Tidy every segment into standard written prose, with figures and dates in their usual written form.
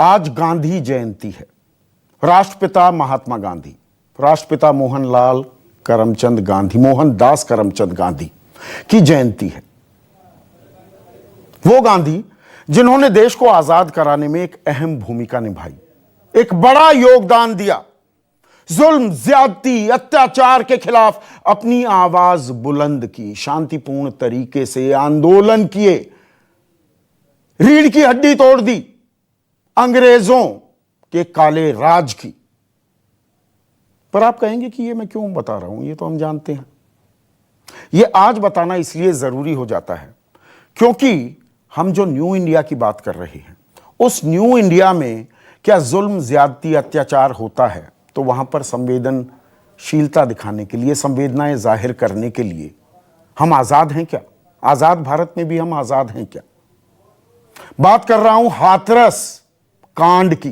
आज गांधी जयंती है। राष्ट्रपिता महात्मा गांधी, राष्ट्रपिता मोहनलाल करमचंद गांधी, मोहनदास करमचंद गांधी की जयंती है। वो गांधी जिन्होंने देश को आजाद कराने में एक अहम भूमिका निभाई, एक बड़ा योगदान दिया, जुल्म, ज्यादती, अत्याचार के खिलाफ अपनी आवाज बुलंद की, शांतिपूर्ण तरीके से आंदोलन किए, रीढ़ की हड्डी तोड़ दी अंग्रेजों के काले राज की। पर आप कहेंगे कि ये मैं क्यों बता रहा हूं, ये तो हम जानते हैं। ये आज बताना इसलिए जरूरी हो जाता है क्योंकि हम जो न्यू इंडिया की बात कर रहे हैं, उस न्यू इंडिया में क्या जुल्म, ज्यादती, अत्याचार होता है तो वहां पर संवेदनशीलता दिखाने के लिए, संवेदनाएं जाहिर करने के लिए हम आजाद हैं क्या? आजाद भारत में भी हम आजाद हैं क्या? बात कर रहा हूं हाथरस कांड की।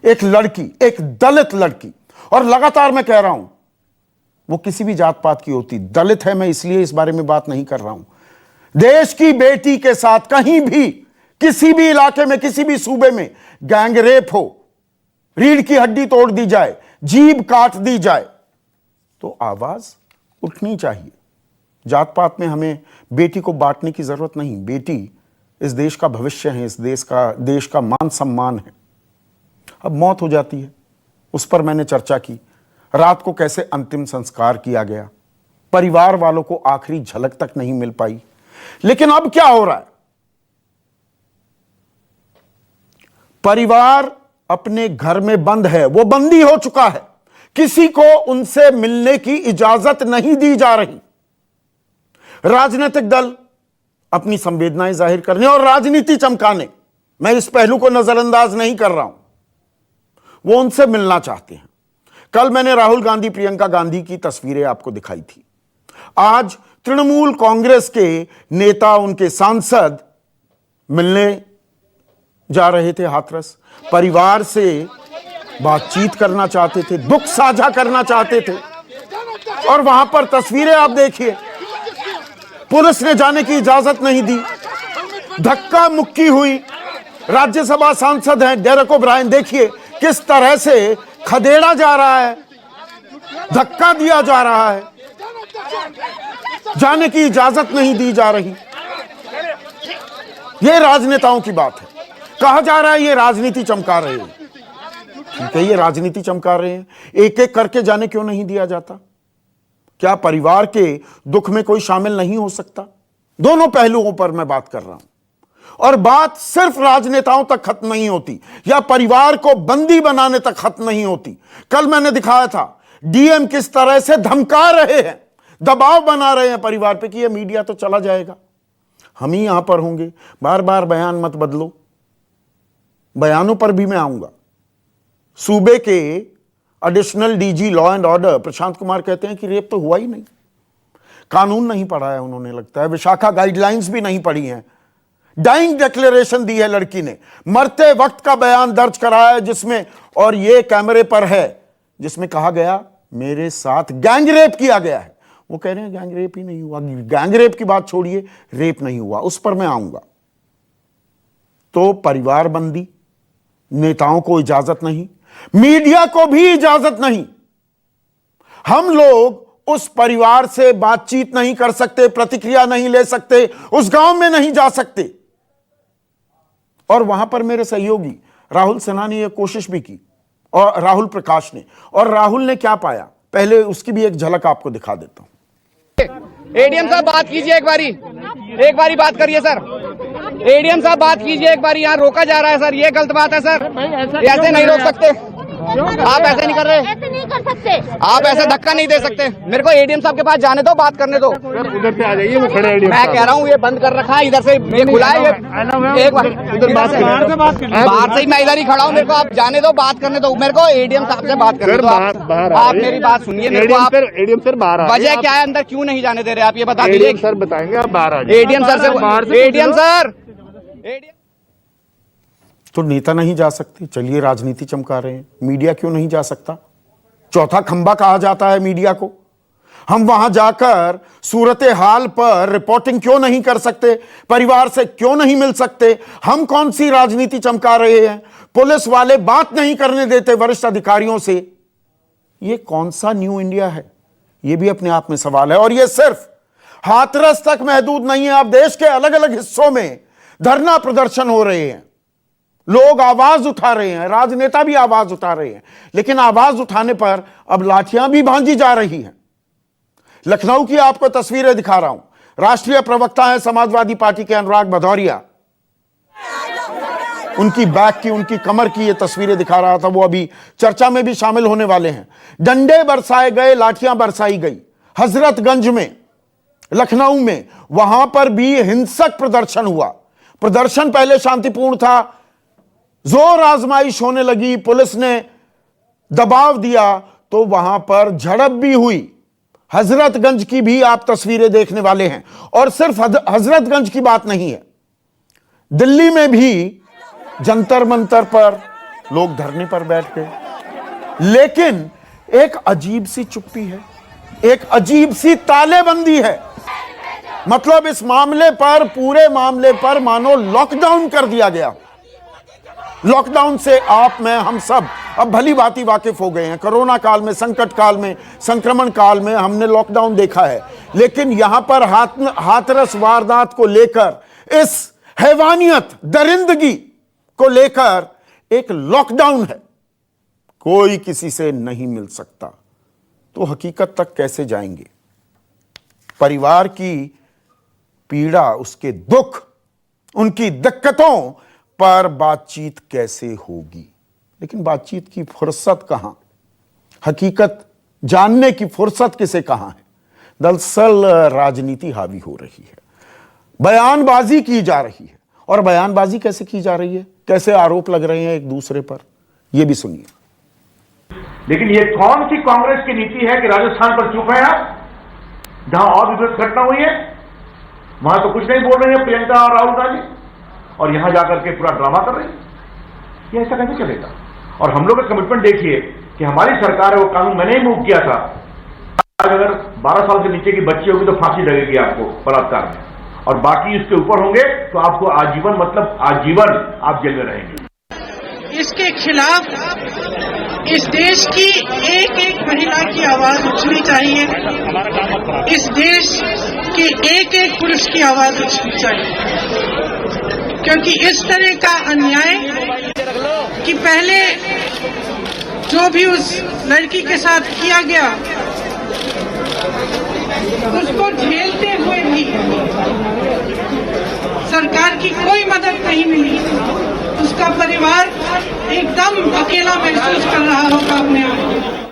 एक लड़की, एक दलित लड़की, और लगातार मैं कह रहा हूं वो किसी भी जात पात की होती, दलित है मैं इसलिए इस बारे में बात नहीं कर रहा हूं। देश की बेटी के साथ कहीं भी, किसी भी इलाके में, किसी भी सूबे में गैंगरेप हो, रीढ़ की हड्डी तोड़ दी जाए, जीभ काट दी जाए, तो आवाज उठनी चाहिए। जात पात में हमें बेटी को बांटने की जरूरत नहीं। बेटी इस देश का भविष्य है, इस देश का मान सम्मान है। अब मौत हो जाती है, उस पर मैंने चर्चा की। रात को कैसे अंतिम संस्कार किया गया, परिवार वालों को आखिरी झलक तक नहीं मिल पाई। लेकिन अब क्या हो रहा है? परिवार अपने घर में बंद है, वो बंदी हो चुका है, किसी को उनसे मिलने की इजाजत नहीं दी जा रही। राजनीतिक दल अपनी संवेदनाएं जाहिर करने और राजनीति चमकाने, मैं इस पहलू को नजरअंदाज नहीं कर रहा हूं, वो उनसे मिलना चाहते हैं। कल मैंने राहुल गांधी, प्रियंका गांधी की तस्वीरें आपको दिखाई थी। आज तृणमूल कांग्रेस के नेता, उनके सांसद मिलने जा रहे थे हाथरस, परिवार से बातचीत करना चाहते थे, दुख साझा करना चाहते थे। और वहां पर तस्वीरें आप देखिए, पुलिस ने जाने की इजाजत नहीं दी, धक्का मुक्की हुई। राज्यसभा सांसद हैं डेरेक ओब्रायन, देखिए किस तरह से खदेड़ा जा रहा है, धक्का दिया जा रहा है, जाने की इजाजत नहीं दी जा रही। यह राजनेताओं की बात है। कहा जा रहा है ये राजनीति चमका रहे हैं। ठीक है, ये राजनीति चमका रहे हैं, एक एक करके जाने क्यों नहीं दिया जाता? क्या परिवार के दुख में कोई शामिल नहीं हो सकता? दोनों पहलुओं पर मैं बात कर रहा हूं। और बात सिर्फ राजनेताओं तक खत्म नहीं होती या परिवार को बंदी बनाने तक खत्म नहीं होती। कल मैंने दिखाया था डीएम किस तरह से धमका रहे हैं, दबाव बना रहे हैं परिवार पे कि ये मीडिया तो चला जाएगा, हम ही यहां पर होंगे, बार बार बयान मत बदलो। बयानों पर भी मैं आऊंगा। सूबे के additional DG law and order Prashant Kumar कहते हैं कि रेप तो हुआ ही नहीं, कानून नहीं पढ़ा है उन्होंने, लगता है विशाखा गाइडलाइंस भी नहीं पढ़ी हैं। डाइंग डिक्लेरेशन दी है लड़की ने, मरते वक्त का बयान दर्ज कराया है जिसमें, और ये कैमरे पर है, जिसमें कहा गया मेरे साथ गैंगरेप किया गया है। वो कह रहे हैं गैंगरेप ही नहीं हुआ। गैंगरेप की बात छोड़िए, रेप नहीं हुआ, उस पर मैं आऊंगा। तो परिवार बंदी, नेताओं को इजाजत नहीं, मीडिया को भी इजाजत नहीं। हम लोग उस परिवार से बातचीत नहीं कर सकते, प्रतिक्रिया नहीं ले सकते, उस गांव में नहीं जा सकते। और वहां पर मेरे सहयोगी राहुल सिन्हा ने यह कोशिश भी की, और राहुल प्रकाश ने, और राहुल ने क्या पाया, पहले उसकी भी एक झलक आपको दिखा देता हूं। एडीएम साहब बात कीजिए, एक बारी बात करिए सर। एडीएम साहब बात कीजिए एक बारी, यहाँ रोका जा रहा है सर, ये गलत बात है सर, ऐसे नहीं रोक सकते आप, ऐसे नहीं कर रहे, ऐसे नहीं कर सकते आप, ऐसे धक्का नहीं दे सकते। मेरे को एडीएम साहब के पास जाने दो, बात करने दो। उधर से आ जाइए, वो खड़े एडीएम। मैं कह रहा हूँ ये बंद कर रखा है, इधर से ये खुला है, ये एक बार उधर बात करें, बाहर से ही मैं इधर ही खड़ा हूँ, मेरे को आप जाने दो, बात करने दो। मेरे को एडीएम साहब से बात करने दो। आप मेरी बात सुनिए, मेरे को आप एडीएम सर बाहर, वजह क्या है, अंदर क्यों नहीं जाने दे रहे आप, ये बता दीजिए सर, बताएंगे आप बाहर आ जाइए। एडीएम सर से, एडीएम सर, तो नेता नहीं जा सकते, चलिए राजनीति चमका रहे हैं। मीडिया क्यों नहीं जा सकता? चौथा खंबा कहा जाता है मीडिया को। हम वहां जाकर सूरत हाल पर रिपोर्टिंग क्यों नहीं कर सकते? परिवार से क्यों नहीं मिल सकते? हम कौन सी राजनीति चमका रहे हैं? पुलिस वाले बात नहीं करने देते वरिष्ठ अधिकारियों से। यह कौन सा न्यू इंडिया है? यह भी अपने आप में सवाल है। और यह सिर्फ हाथरस तक महदूद नहीं है। अब देश के अलग अलग हिस्सों में धरना प्रदर्शन हो रहे हैं, लोग आवाज उठा रहे हैं, राजनेता भी आवाज उठा रहे हैं, लेकिन आवाज उठाने पर अब लाठियां भी भांजी जा रही हैं। लखनऊ की आपको तस्वीरें दिखा रहा हूं। राष्ट्रीय प्रवक्ता है समाजवादी पार्टी के अनुराग भदौरिया, उनकी बैक की, उनकी कमर की ये तस्वीरें दिखा रहा था। वो अभी चर्चा में भी शामिल होने वाले हैं। डंडे बरसाए गए, लाठियां बरसाई गई। हजरतगंज में, लखनऊ में, वहां पर भी हिंसक प्रदर्शन हुआ। प्रदर्शन पहले शांतिपूर्ण था, जोर आजमाइश होने लगी, पुलिस ने दबाव दिया तो वहां पर झड़प भी हुई। हजरतगंज की भी आप तस्वीरें देखने वाले हैं। और सिर्फ हजरतगंज की बात नहीं है, दिल्ली में भी जंतर मंतर पर लोग धरने पर बैठ गए। लेकिन एक अजीब सी चुप्पी है, एक अजीब सी तालेबंदी है। मतलब इस मामले पर, पूरे मामले पर मानो लॉकडाउन कर दिया गया। लॉकडाउन से आप, मैं, हम सब अब भली भांति वाकिफ हो गए हैं। कोरोना काल में, संकट काल में, संक्रमण काल में हमने लॉकडाउन देखा है। लेकिन यहां पर हाथरस वारदात को लेकर, इस हैवानियत, दरिंदगी को लेकर एक लॉकडाउन है। कोई किसी से नहीं मिल सकता। तो हकीकत तक कैसे जाएंगे? परिवार की पीड़ा, उसके दुख, उनकी दिक्कतों पर बातचीत कैसे होगी? लेकिन बातचीत की फुर्सत कहां? हकीकत जानने की फुर्सत किसे कहां है? दरअसल राजनीति हावी हो रही है, बयानबाजी की जा रही है। और बयानबाजी कैसे की जा रही है, कैसे आरोप लग रहे हैं एक दूसरे पर, यह भी सुनिए। लेकिन ये कौन सी कांग्रेस की नीति है कि राजस्थान पर चुप है आप? जहां और विपरीत घटना हुई है वहां तो कुछ नहीं बोल रहे हैं प्रियंका और राहुल गांधी, और यहां जाकर के पूरा ड्रामा कर रहे हैं। ये ऐसा कैसे चलेगा? और हम लोग का कमिटमेंट देखिए कि हमारी सरकार है, वो कानून मैंने ही मूव किया था। आज अगर 12 साल से नीचे की बच्ची होगी तो फांसी लगेगी आपको बलात्कार में, और बाकी इसके ऊपर होंगे तो आपको आजीवन, मतलब आजीवन आप जेल में रहेंगे। इसके खिलाफ इस देश की एक एक महिला की आवाज उठनी चाहिए। इस देश के एक एक पुरुष की आवाज उठनी चाहिए, क्योंकि इस तरह का अन्याय कि पहले जो भी उस लड़की के साथ किया गया उसको झेलते हुए भी सरकार की कोई मदद नहीं मिली। उसका परिवार एकदम अकेला महसूस कर रहा होगा अपने आप।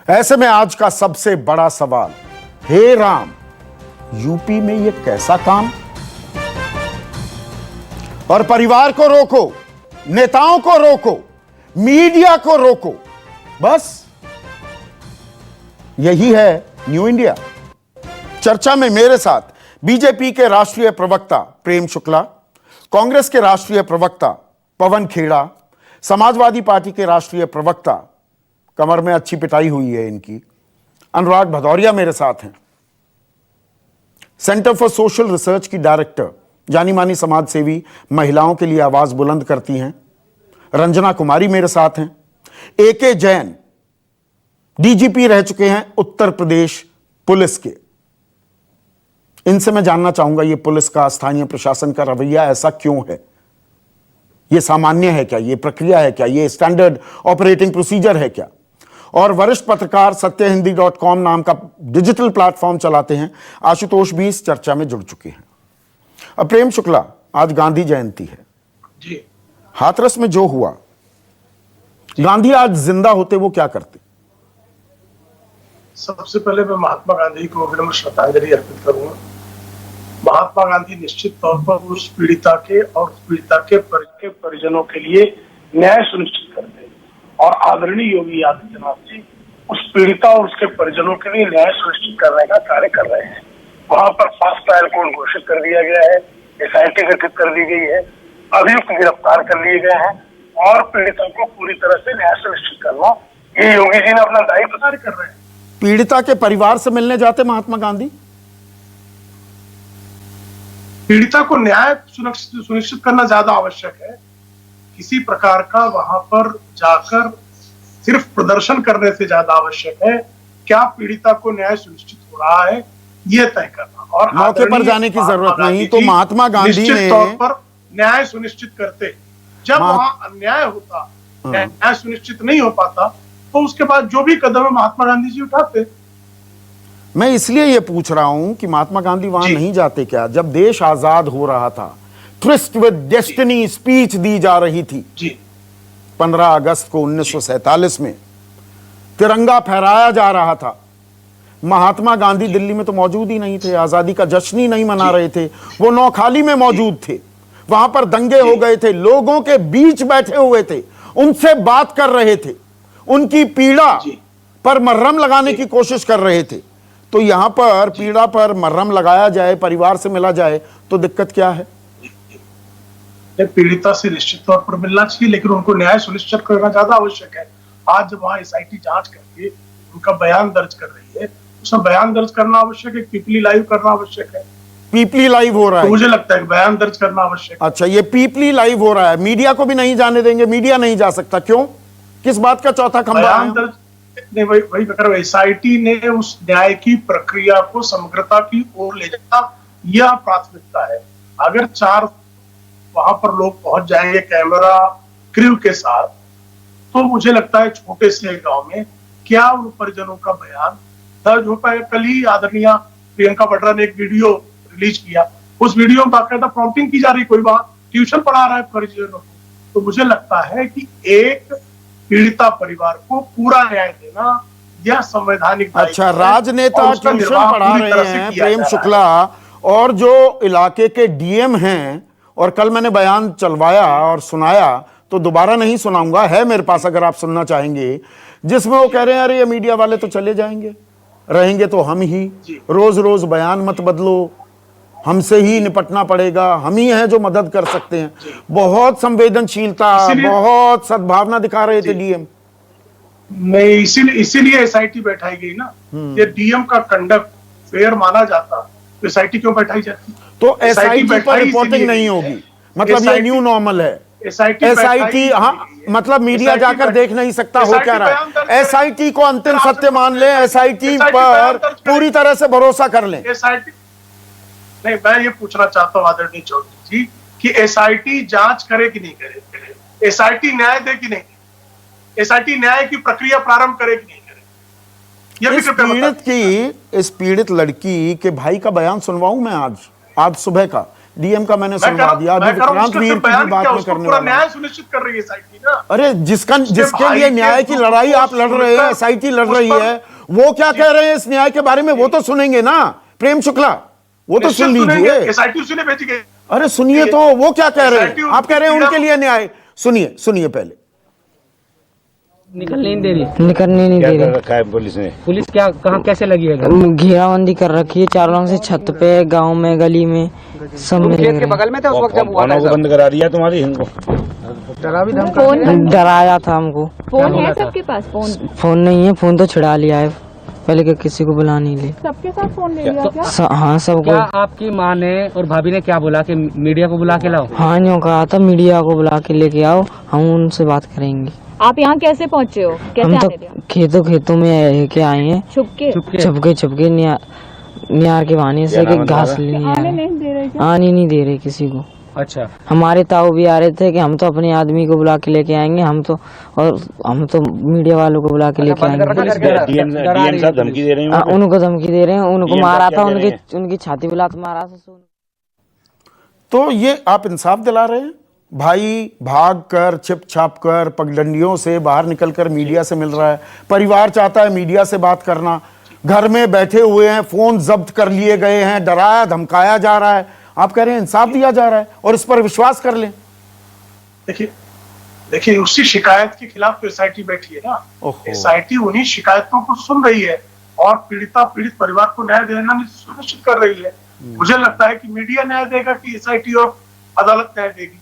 ऐसे में आज का सबसे बड़ा सवाल, हे राम, यूपी में ये कैसा काम? और परिवार को रोको, नेताओं को रोको, मीडिया को रोको, बस यही है न्यू इंडिया। चर्चा में मेरे साथ बीजेपी के राष्ट्रीय प्रवक्ता प्रेम शुक्ला, कांग्रेस के राष्ट्रीय प्रवक्ता पवन खेड़ा, समाजवादी पार्टी के राष्ट्रीय प्रवक्ता, कमर में अच्छी पिटाई हुई है इनकी, अनुराग भदौरिया मेरे साथ हैं। सेंटर फॉर सोशल रिसर्च की डायरेक्टर, जानी मानी समाज सेवी, महिलाओं के लिए आवाज बुलंद करती हैं, रंजना कुमारी मेरे साथ हैं। एके जैन डीजीपी रह चुके हैं उत्तर प्रदेश पुलिस के। इनसे मैं जानना चाहूंगा ये पुलिस का, स्थानीय प्रशासन का रवैया ऐसा क्यों है? ये सामान्य है क्या? ये प्रक्रिया है क्या? ये स्टैंडर्ड ऑपरेटिंग प्रोसीजर है क्या? और वरिष्ठ पत्रकार सत्यहिंदी.com नाम का डिजिटल प्लेटफॉर्म चलाते हैं आशुतोष भी इस चर्चा में जुड़ चुके हैं। अब प्रेम शुक्ला, आज गांधी जयंती है जी। हाथरस में जो हुआ, गांधी आज जिंदा होते वो क्या करते? सबसे पहले मैं महात्मा गांधी को विनम्र श्रद्धांजलि अर्पित करूंगा। महात्मा गांधी निश्चित तौर पर उस पीड़िता के और उस पीड़िता के परिजनों के लिए न्याय सुनिश्चित करते हैं, और आदरणीय योगी आदित्यनाथ जी उस पीड़िता और उसके परिजनों के लिए न्याय सुनिश्चित करने का कार्य कर रहे हैं। वहां पर फास्ट ट्रायल कोर्ट घोषित कर दिया गया है, एसआईटी गठित कर दी गई है, अभियुक्त गिरफ्तार कर लिए गए हैं, और पीड़िता को पूरी तरह से न्याय सुनिश्चित करना, ये योगी जी ने अपना दायित्व कार्य कर रहे हैं। पीड़िता के परिवार से मिलने जाते महात्मा गांधी? पीड़िता को न्याय सुनिश्चित करना ज्यादा आवश्यक है। किसी प्रकार का वहां पर जाकर सिर्फ प्रदर्शन करने से ज्यादा आवश्यक है क्या पीड़िता को न्याय सुनिश्चित हो रहा है ये तय करना। और मौके पर जाने की जरूरत नहीं, तो महात्मा गांधी निश्चित ने तौर पर न्याय सुनिश्चित करते। जब वहां अन्याय होता, न्याय सुनिश्चित नहीं हो पाता, तो उसके बाद जो भी कदम महात्मा गांधी जी उठाते। मैं इसलिए ये पूछ रहा हूं कि महात्मा गांधी वहां नहीं जाते क्या? जब देश आजाद हो रहा था, ट्विस्ट विद डेस्टिनी स्पीच दी जा रही थी जी 15 अगस्त को 1947 में, तिरंगा फहराया जा रहा था। महात्मा गांधी दिल्ली में तो मौजूद ही नहीं थे, आजादी का जश्न ही नहीं मना रहे थे, वो नौखाली में मौजूद थे। वहां पर दंगे हो गए थे, लोगों के बीच बैठे हुए थे, उनसे बात कर रहे थे, उनकी पीड़ा पर मरहम लगाने की कोशिश कर रहे थे। तो यहां पर पीड़ा पर मरहम लगाया जाए, परिवार से मिला जाए, तो दिक्कत क्या है? पीड़िता से निश्चित तौर पर मिलना चाहिए, लेकिन उनको न्याय सुनिश्चित करना ज्यादा आवश्यक है। आज जब वहां एसआईटी जांच करके उनका बयान दर्ज कर रही है, उसमें बयान दर्ज करना आवश्यक है, पीपली लाइव करना आवश्यक है। पीपली लाइव हो रहा है, तो मुझे लगता है कि बयान दर्ज करना आवश्यक है। अच्छा, ये पीपली लाइव हो रहा है, मीडिया को भी नहीं जाने देंगे? मीडिया नहीं जा सकता, क्यों? किस बात का चौथा खंभा? बयान दर्ज नहीं, वही मैं एसआईटी ने उस न्याय की प्रक्रिया को समग्रता की ओर ले जाना, यह प्राथमिकता है। अगर 4 वहां पर लोग पहुंच जाएंगे कैमरा क्रू के साथ, तो मुझे लगता है छोटे से गांव में क्या उन परिजनों का बयान दर्ज हो पाए। कल ही आदरणीय प्रियंका वाड्रा ने एक वीडियो रिलीज किया, उस वीडियो में बाकायदा प्रॉम्प्टिंग की जा रही, कोई बात ट्यूशन पढ़ा रहा है परिजनों को। तो मुझे लगता है कि एक पीड़िता परिवार को पूरा न्याय देना यह संवैधानिक दायित्व अच्छा, है। राजनेता और उसका ट्यूशन निर्वाह पढ़ा पूरी तरह रहे से हैं, किया प्रेम जा रहा है। शुक्ला, और जो इलाके के डीएम हैं, और कल मैंने बयान चलवाया और सुनाया, तो दोबारा नहीं सुनाऊंगा, है मेरे पास अगर आप सुनना चाहेंगे, जिसमें वो कह रहे हैं अरे ये मीडिया वाले तो चले जाएंगे, रहेंगे तो हम ही, रोज रोज बयान मत बदलो, हमसे ही निपटना पड़ेगा, हम ही हैं जो मदद कर सकते हैं। बहुत संवेदनशीलता, बहुत सद्भावना दिखा रहे थे डीएम। नहीं, इसीलिए एसआईटी बैठाई गई ना। ये डीएम का कंडक्ट फेयर माना जाता तो एसआईटी क्यों बैठाई जाती? तो एसआईटी पर रिपोर्टिंग नहीं होगी, मतलब ये न्यू नॉर्मल है। एसआईटी, हाँ, मतलब मीडिया जाकर देख नहीं सकता हो क्या रहा है। एसआईटी को अंतिम सत्य मान ले, एसआईटी पर पूरी तरह से भरोसा कर लें। एसआईटी नहीं, मैं ये पूछना चाहता हूँ आदरणीय चौधरी जी कि एसआईटी जांच करे कि नहीं करे, एसआईटी न्याय दे कि नहीं, एसआईटी न्याय की प्रक्रिया प्रारंभ करे कि नहीं करे, ये भी इस पीड़ित लड़की के भाई का बयान सुनवाऊं मैं आज सुबह का, डीएम का मैंने सुनवा दिया। अभी विक्रांत वीर की बात में करने वाला, न्याय सुनिश्चित कर रही है एसआईटी ना। अरे जिसके लिए न्याय की लड़ाई आप लड़ रहे हैं, एसआईटी लड़ रही है, वो क्या कह रहे हैं इस न्याय के बारे में, वो तो सुनेंगे ना प्रेम शुक्ला, वो तो सुन लीजिए। एसआईटी उसी ने भेजी गई। अरे सुनिए तो, वो क्या कह रहे हैं? आप कह रहे हैं उनके लिए न्याय, सुनिए पहले। निकलने नहीं दे रही, निकलने नहीं दे रही। रखा है पुलिस ने? पुलिस क्या, कहाँ, कैसे लगी है? घेराबंदी कर रखी है चारों रंग से, छत पे, गांव में, गली में, सब में। खेत के बगल में थे उस वक्त जब हुआ था? बंद करा दिया तुम्हारी इनको, डराया था हमको। फोन है सबके पास? फोन नहीं है, फोन तो छुड़ा लिया है पहले के, किसी को बुला नहीं ले। सबके साथ फोन ले लिया क्या? हाँ, सबको। क्या आपकी माँ ने और भाभी ने क्या बोला कि मीडिया को बुला के लाओ? हाँ, यूँ कहा था मीडिया को बुला के लेके आओ, हम उनसे बात करेंगे। आप यहाँ कैसे पहुँचे हो? कैसे हम तो आने दिया? खेतों में के आए हैं, छुपके नियार के बहाने से कि घास लेने आने नहीं दे रहे क्या? आने नहीं दे रहे किसी को। अच्छा, हमारे ताऊ भी आ रहे थे कि हम तो अपने आदमी को बुला के लेके आएंगे, हम तो मीडिया वालों को बुला के लेके आएंगे। डीएम साहब धमकी दे रहे हैं? उनको धमकी दे रहे हैं, उनको मारा था, उनकी छाती पे लात मारा था। तो ये आप इंसाफ दिला रहे हैं? भाई भाग कर, छिप छाप कर, पगडंडियों से बाहर निकलकर मीडिया से मिल रहा है, परिवार चाहता है मीडिया से बात करना, घर में बैठे हुए हैं, फोन जब्त कर लिए गए हैं, डराया धमकाया जा रहा है, आप कह रहे हैं इंसाफ दिया जा रहा है और इस पर विश्वास कर लें। देखिए उसी शिकायत के खिलाफ तो एसआईटी बैठी है ना। एसआईटी उन्हीं शिकायतों को सुन रही है और पीड़ित परिवार को न्याय देना सुनिश्चित कर रही है। मुझे लगता है कि मीडिया न्याय देगा कि एसआईटी और अदालत न्याय देगी?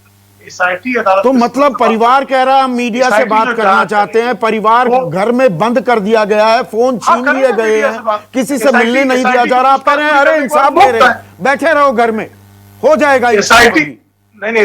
एसआईटी अदालत तो मतलब परिवार कह रहा है हम मीडिया से SIT बात जो करना जांच चाहते हैं, परिवार वो- घर में बंद कर दिया गया है, फोन छीन लिए गए मीडिया से हैं, बात। किसी से SIT मिलने नहीं दिया SIT जा रहा। आप कह रहे हैं अरे इंसाफ दे रहे हैं, बैठे रहो घर में, हो जाएगा एसआईटी नहीं,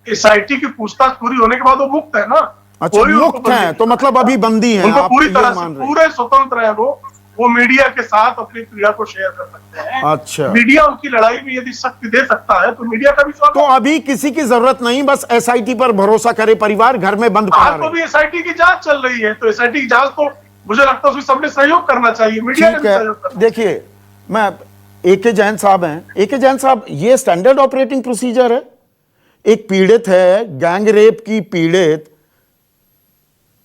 एसआईटी की पूछताछ पूरी होने के बाद वो मुक्त है ना। अच्छा, कोई उनको मुक्त है तो मतलब अभी बंदी है, उनको आप पूरी ये तरह मान से रहे हैं? पूरे स्वतंत्र है वो मीडिया के साथ अपनी पीड़ा को शेयर कर सकते हैं। अच्छा, मीडिया उनकी लड़ाई में यदि शक्ति दे सकता है तो मीडिया का भी स्वागत। तो अभी किसी की जरूरत नहीं, बस एसआईटी पर भरोसा करे परिवार, घर में बंद पड़ा आज तो रहे। भी एसआईटी की जांच चल रही है, तो एसआईटी की जांच तो मुझे लगता है उसमें सबने सहयोग करना चाहिए, मीडिया ने ठीक भी है, सहयोग करना। देखिए मैं एके जैन साहब हैं, एके जैन साहब ये स्टैंडर्ड ऑपरेटिंग प्रोसीजर है? एक पीड़ित है, गैंग रेप की पीड़ित,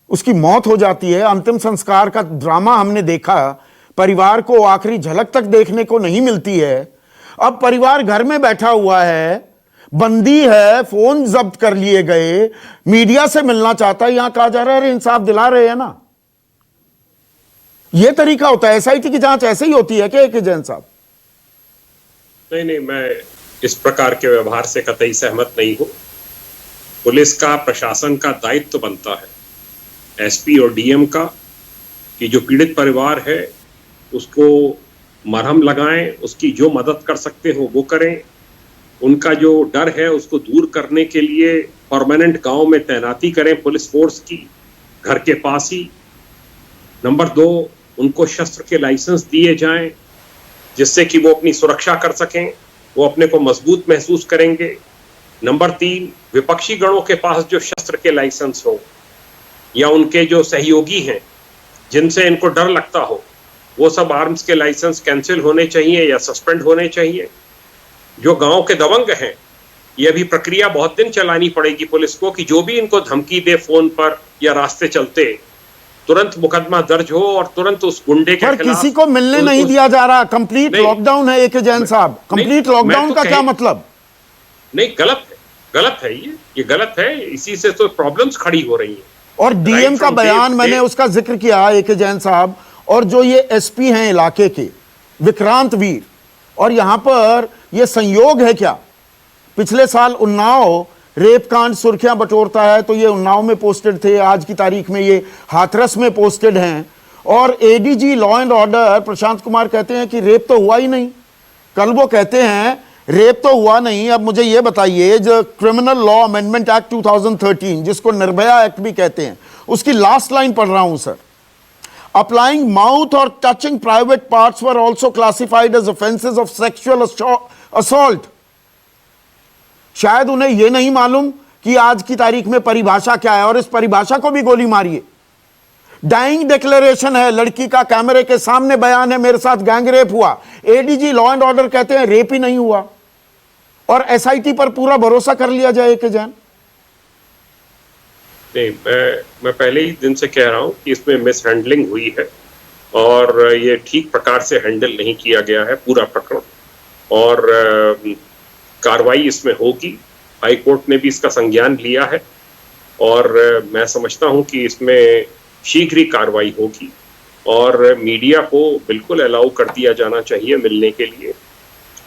उसकी मौत हो जाती है, अंतिम संस्कार का ड्रामा हमने देखा, परिवार को आखिरी झलक तक देखने को नहीं मिलती है। अब परिवार घर में बैठा हुआ है, बंदी है, फोन जब्त कर लिए गए, मीडिया से मिलना चाहता है, यहां कहा जा रहा है अरे इंसाफ दिला रहे हैं ना। यह तरीका होता है? एसआईटी की जांच ऐसे ही होती है क्या एके जैन साहब? नहीं, मैं इस प्रकार के व्यवहार से कतई सहमत नहीं हूं। पुलिस का, प्रशासन का दायित्व बनता है, एसपी और डीएम का, कि जो पीड़ित परिवार है उसको मरहम लगाएं, उसकी जो मदद कर सकते हो वो करें, उनका जो डर है उसको दूर करने के लिए परमानेंट गांव में तैनाती करें पुलिस फोर्स की, घर के पास ही। नंबर 2, उनको शस्त्र के लाइसेंस दिए जाएं जिससे कि वो अपनी सुरक्षा कर सकें, वो अपने को मजबूत महसूस करेंगे। नंबर 3, विपक्षी गणों के पास जो शस्त्र के लाइसेंस हो या उनके जो सहयोगी हैं जिनसे इनको डर लगता हो, वो सब आर्म्स के लाइसेंस कैंसिल होने चाहिए या सस्पेंड होने चाहिए। जो गांव के दबंग हैं, ये भी प्रक्रिया बहुत दिन चलानी पड़ेगी पुलिस को कि जो भी इनको धमकी दे फोन पर या रास्ते चलते, तुरंत मुकदमा दर्ज हो और तुरंत उस गुंडे के पर खिलाफ किसी को मिलने नहीं दिया जा रहा। कंप्लीट लॉकडाउन है एके जैन साहब, कंप्लीट लॉकडाउन का क्या मतलब? नहीं, गलत है ये गलत है। इसी से तो प्रॉब्लम्स खड़ी हो रही हैं। और डीएम का बयान, मैंने उसका जिक्र किया एके जैन साहब, और जो ये एसपी हैं इलाके के विक्रांत वीर, और यहां पर ये संयोग है क्या? पिछले साल उन्नाव रेप कांड सुर्खियां बटोरता है, तो ये उन्नाव में पोस्टेड थे, आज की तारीख में ये हाथरस में पोस्टेड हैं। और ADG law and order Prashant Kumar कहते हैं कि रेप तो हुआ ही नहीं। कल वो कहते हैं रेप तो हुआ नहीं। अब मुझे ये बताइए, जो क्रिमिनल लॉ अमेंडमेंट एक्ट 2013, जिसको निर्भया एक्ट भी कहते हैं, उसकी लास्ट लाइन पढ़ रहा हूं सर। अप्लाइंग माउथ और touching private parts were also classified as offences of sexual assault. शायद उन्हें यह नहीं मालूम कि आज की तारीख में परिभाषा क्या है, और इस परिभाषा को भी गोली मारिए। डाइंग डिक्लेरेशन है लड़की का, कैमरे के सामने बयान है मेरे साथ गैंग रेप हुआ। एडीजी लॉ एंड ऑर्डर कहते हैं रेप ही नहीं हुआ, और एसआईटी पर पूरा भरोसा कर लिया जाए कि जान? नहीं, मैं पहले ही दिन से कह रहा हूं कि इसमें मिस हैंडलिंग हुई है और ये ठीक प्रकार से हैंडल नहीं किया गया है पूरा प्रकरण, और कार्रवाई इसमें होगी। हाई कोर्ट ने भी इसका संज्ञान लिया है और मैं समझता हूं कि इसमें शीघ्र ही कार्रवाई होगी, और मीडिया को बिल्कुल अलाउ कर दिया जाना चाहिए मिलने के लिए।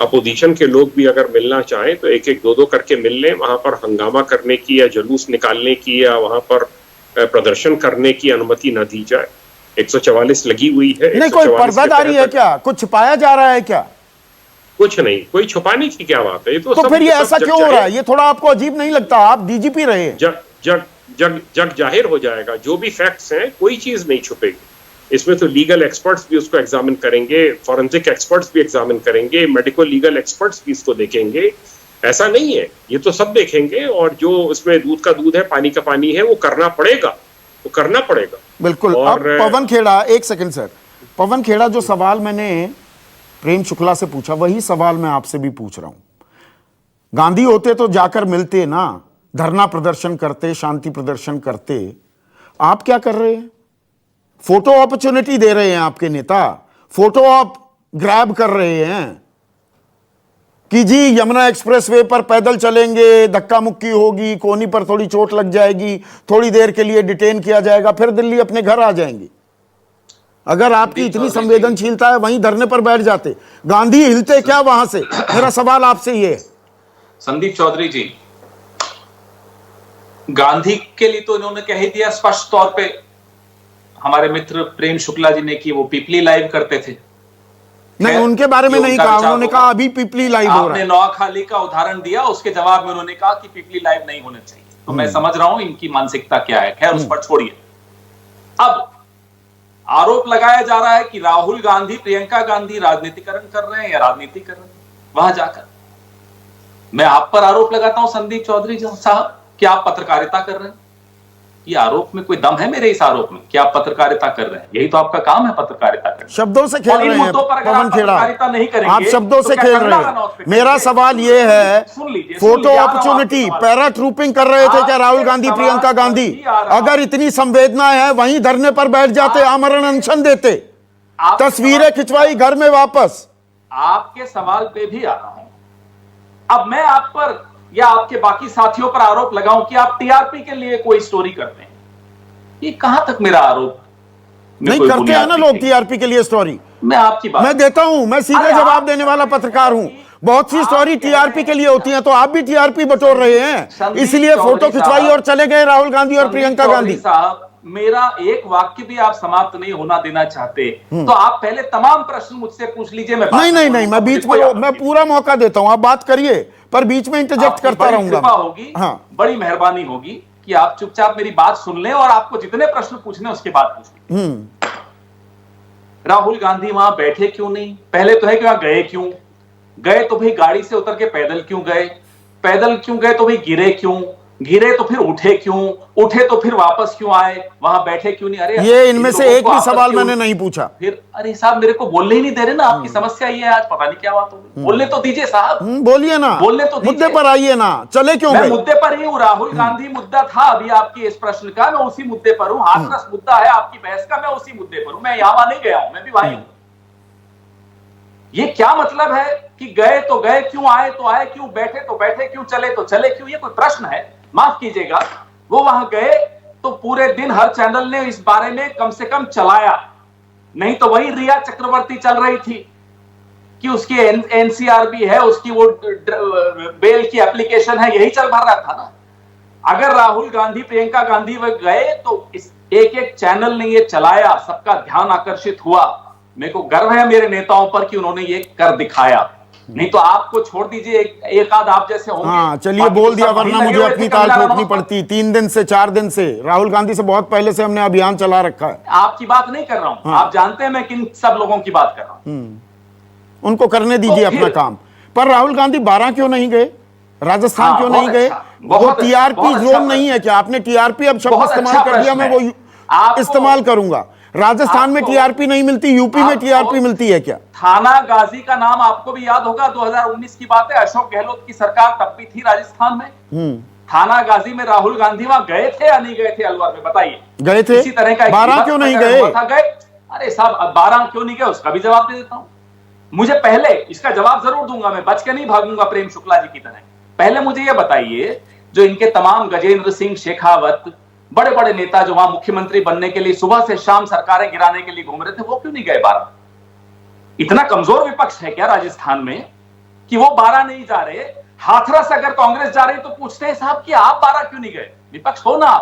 अपोजिशन के लोग भी अगर मिलना चाहें तो एक एक दो करके मिल लें। वहां पर हंगामा करने की या जुलूस निकालने की या वहां पर प्रदर्शन करने की अनुमति न दी जाए। 144 लगी हुई है। नहीं, कोई पर्दादारी है क्या? कुछ छुपाया जा रहा है क्या? कुछ नहीं, कोई छुपाने की क्या बात है? ये तो फिर ये ऐसा क्यों हो रहा है? ये थोड़ा आपको अजीब नहीं लगता? आप डीजीपी रहे। जग जाहिर हो जाएगा। जो भी फैक्ट्स हैं, कोई चीज नहीं छुपेगी। इसमें तो लीगल एक्सपर्ट्स भी उसको एग्जामिन करेंगे, फॉरेंसिक एक्सपर्ट्स भी एग्जामिन करेंगे, मेडिकल लीगल एक्सपर्ट्स भी इसको देखेंगे। ऐसा नहीं है, ये तो सब देखेंगे, और जो इसमें दूध का दूध है, पानी का पानी है, वो करना पड़ेगा, वो करना पड़ेगा। बिल्कुल। अब पवन खेड़ा, एक सेकंड सर, पवन खेड़ा, जो सवाल मैंने प्रेम शुक्ला से पूछा वही सवाल मैं आपसे भी पूछ रहा हूं। गांधी होते तो जाकर मिलते ना, धरना प्रदर्शन करते, शांति प्रदर्शन करते। आप क्या कर रहे हैं? फोटो अपॉर्चुनिटी दे रहे हैं आपके नेता, फोटो आप ग्रैब कर रहे हैं कि जी यमुना एक्सप्रेसवे पर पैदल चलेंगे, धक्का मुक्की होगी, कोनी पर थोड़ी चोट लग जाएगी, थोड़ी देर के लिए डिटेन किया जाएगा, फिर दिल्ली अपने घर आ जाएंगे। अगर आपकी इतनी संवेदनशीलता है वहीं धरने पर बैठ जाते। गांधी हिलते क्या वहां से? मेरा सवाल आपसे ये है। संदीप चौधरी जी, गांधी के लिए तो इन्होंने कह ही दिया स्पष्ट तौर पे, हमारे मित्र प्रेम शुक्ला जी ने, कि वो पीपली लाइव करते थे। नहीं, उनके बारे में नहीं कहा, उन्होंने कहा अभी पीपली लाइव हो रहा है। आपने नौखाली का उदाहरण दिया, उसके जवाब में उन्होंने कहा कि पीपली लाइव नहीं होना चाहिए। तो मैं समझ रहा हूं इनकी मानसिकता क्या है, खैर उस पर छोड़िए। अब आरोप लगाया जा रहा है कि राहुल गांधी, प्रियंका गांधी राजनीतिकरण कर रहे हैं या राजनीति कर रहे हैं। वहां जाकर मैं आप पर आरोप लगाता हूं संदीप चौधरी साहब कि आप पत्रकारिता कर रहे हैं। ये आरोप में कोई दम है मेरे इस आरोप में कि आप पत्रकारिता कर रहे हैं? यही तो आपका काम है, पत्रकारिता करना। शब्दों से खेल रहे हैं पवन खेड़ा, आप शब्दों से खेल रहे हैं। मेरा सवाल ये है, फोटो अपॉर्चुनिटी, पैरा ट्रूपिंग कर रहे थे क्या राहुल गांधी, प्रियंका गांधी? अगर इतनी संवेदना है वहीं धरने पर बैठ जाते, आमरण अनशन देते, तस्वीरें खिंचवाई घर में वापस। आपके सवाल पे भी आ रहा हूं। अब मैं आप पर या आपके बाकी साथियों पर आरोप लगाऊं कि आप टीआरपी के लिए कोई स्टोरी करते हैं, ये कहां तक मेरा आरोप? नहीं करते हैं ना लोग टीआरपी के लिए स्टोरी। मैं आपकी बात मैं देता हूं, मैं सीधे जवाब देने वाला पत्रकार हूं। बहुत सी स्टोरी टीआरपी के लिए होती है, तो आप भी टीआरपी बटोर रहे हैं, इसलिए फोटो खिंचवाई और चले गए राहुल गांधी और प्रियंका गांधी। साहब, मेरा एक वाक्य भी आप समाप्त नहीं होना देना चाहते तो आप पहले तमाम प्रश्न मुझसे पूछ लीजिए। मैं नहीं, मैं बीच में, मैं पूरा मौका देता हूं, आप बात करिए, पर बीच में इंटरजेक्ट करता रहूंगा। होगी, हाँ, बड़ी मेहरबानी होगी कि आप चुपचाप मेरी बात सुन लें और आपको जितने प्रश्न पूछने उसके बाद पूछ लें। राहुल गांधी वहां बैठे क्यों नहीं? पहले तो है कि वहां गए क्यों? गए तो भाई गाड़ी से उतर के पैदल क्यों गए? पैदल क्यों गए तो भाई गिरे क्यों? गिरे तो फिर उठे क्यों? उठे तो फिर वापस क्यों आए? वहां बैठे क्यों नहीं? अरे ये इनमें से एक भी सवाल मैंने नहीं पूछा। फिर अरे साहब मेरे को बोलने ही नहीं दे रहे ना, आपकी समस्या ये है आज, पता नहीं क्या बात होगी। बोलने तो दीजिए साहब, बोलिए ना, बोलने तो मुद्दे पर आइए ना, चले क्यों गए? मैं मुद्दे पर ही हूँ। राहुल गांधी मुद्दा था अभी आपकी इस प्रश्न का, मैं उसी मुद्दे पर हूँ। हाथरस मुद्दा है आपकी बहस का, मैं उसी मुद्दे पर हूँ। मैं यहाँ नहीं गया हूं, मैं भी वहीं हूं। ये क्या मतलब है कि गए तो गए क्यों, आए तो आए क्यों, बैठे तो बैठे क्यों, चले तो चले क्यों? ये कोई प्रश्न है? माफ कीजिएगा, वो वहां गए तो पूरे दिन हर चैनल ने इस बारे में कम से कम चलाया, नहीं तो वही रिया चक्रवर्ती चल रही थी कि उसकी एनसीआरबी है, उसकी वो बेल की एप्लीकेशन है, यही चल भर रहा था ना। अगर राहुल गांधी, प्रियंका गांधी वह गए तो इस एक चैनल ने ये चलाया, सबका ध्यान आकर्षित हुआ। मेरे को गर्व है मेरे नेताओं पर कि उन्होंने ये कर दिखाया। नहीं तो आपको छोड़ दीजिए, एक आध आप जैसे होंगे। हाँ चलिए, बोल दिया, वरना मुझे अपनी ताल ठोकनी पड़ती। 3 दिन से 4 दिन से राहुल गांधी से बहुत पहले से हमने अभियान चला रखा है। आपकी बात नहीं कर रहा हूं। हाँ। आप जानते हैं मैं किन सब लोगों की बात कर रहा हूं। उनको करने दीजिए अपना काम। पर राहुल गांधी 12 क्यों नहीं गए? राजस्थान क्यों नहीं गए? वो टीआरपी जोन नहीं है क्या? आपने टीआरपी अब शब्द इस्तेमाल कर दिया, मैं वो इस्तेमाल करूंगा। राजस्थान में टीआरपी नहीं मिलती, यूपी में टीआरपी मिलती है क्या? थाना गाजी का नाम आपको भी याद होगा, 2019 की बात है, अशोक गहलोत की सरकार तब भी थी राजस्थान में। थाना गाजी में राहुल गांधी वहां गए थे या नहीं गए थे? अलवर में बताइए। गए थे। इसी तरह का 12 क्यों नहीं गए? अरे साहब, अब 12 क्यों नहीं गए उसका भी जवाब दे देता हूं। मुझे पहले इसका जवाब जरूर दूंगा, मैं बच के नहीं भागूंगा प्रेम शुक्ला जी की तरह। पहले मुझे यह बताइए, जो इनके तमाम गजेंद्र सिंह शेखावत, बड़े बड़े नेता जो वहां मुख्यमंत्री बनने के लिए सुबह से शाम सरकारें गिराने के लिए घूम रहे थे, वो क्यों नहीं गए 12? इतना कमजोर विपक्ष है क्या राजस्थान में कि वो 12 नहीं जा रहे? हाथरस अगर कांग्रेस जा रही तो पूछते हैं साहब कि आप 12 क्यों नहीं गए? विपक्ष हो ना,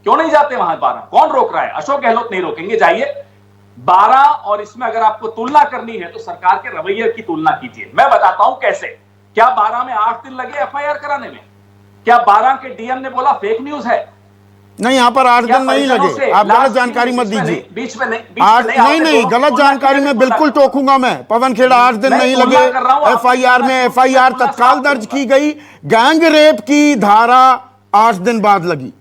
क्यों नहीं जाते वहां 12? कौन रोक रहा है? अशोक गहलोत नहीं रोकेंगे, जाइए 12। और इसमें अगर आपको तुलना करनी है तो सरकार के रवैये की तुलना कीजिए। मैं बताता हूं कैसे। क्या 12 में 8 दिन लगे एफआईआर कराने में? क्या 12 के डीएम ने बोला फेक न्यूज है? नहीं, यहाँ पर 8 दिन नहीं लगे। आप गलत जानकारी मत दीजिए। बीच में नहीं, गलत जानकारी में बिल्कुल टोकूंगा मैं। पवन खेड़ा, 8 दिन नहीं लगे एफआईआर में। एफआईआर तत्काल दर्ज की गई, गैंग रेप की धारा 8 दिन बाद लगी।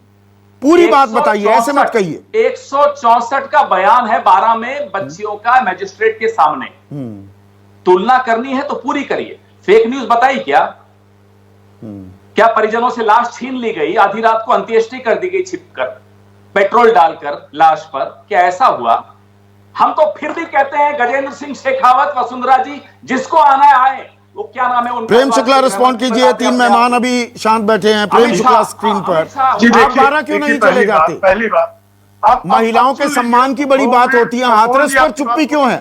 पूरी बात बताइए, ऐसे मत कहिए। 164 का बयान है 12 में बच्चियों का मजिस्ट्रेट के सामने। तुलना करनी है तो पूरी करिए। फेक न्यूज बताई क्या? क्या परिजनों से लाश छीन ली गई? आधी रात को अंत्येष्टि कर दी गई छिपकर, पेट्रोल डालकर लाश पर? क्या ऐसा हुआ? हम तो फिर भी कहते हैं गजेंद्र सिंह शेखावत, वसुंधरा जी, जिसको आना है आए। वो क्या नाम है उनका? प्रेम शुक्ला रिस्पॉन्ड कीजिए। 3 मेहमान अभी शांत बैठे हैं। प्रेम शुक्ला स्क्रीन पर। आप 12 क्यों नहीं चले जाते? पहली बात, महिलाओं के सम्मान की बड़ी बात होती है, हाथरस पर चुप्पी क्यों है?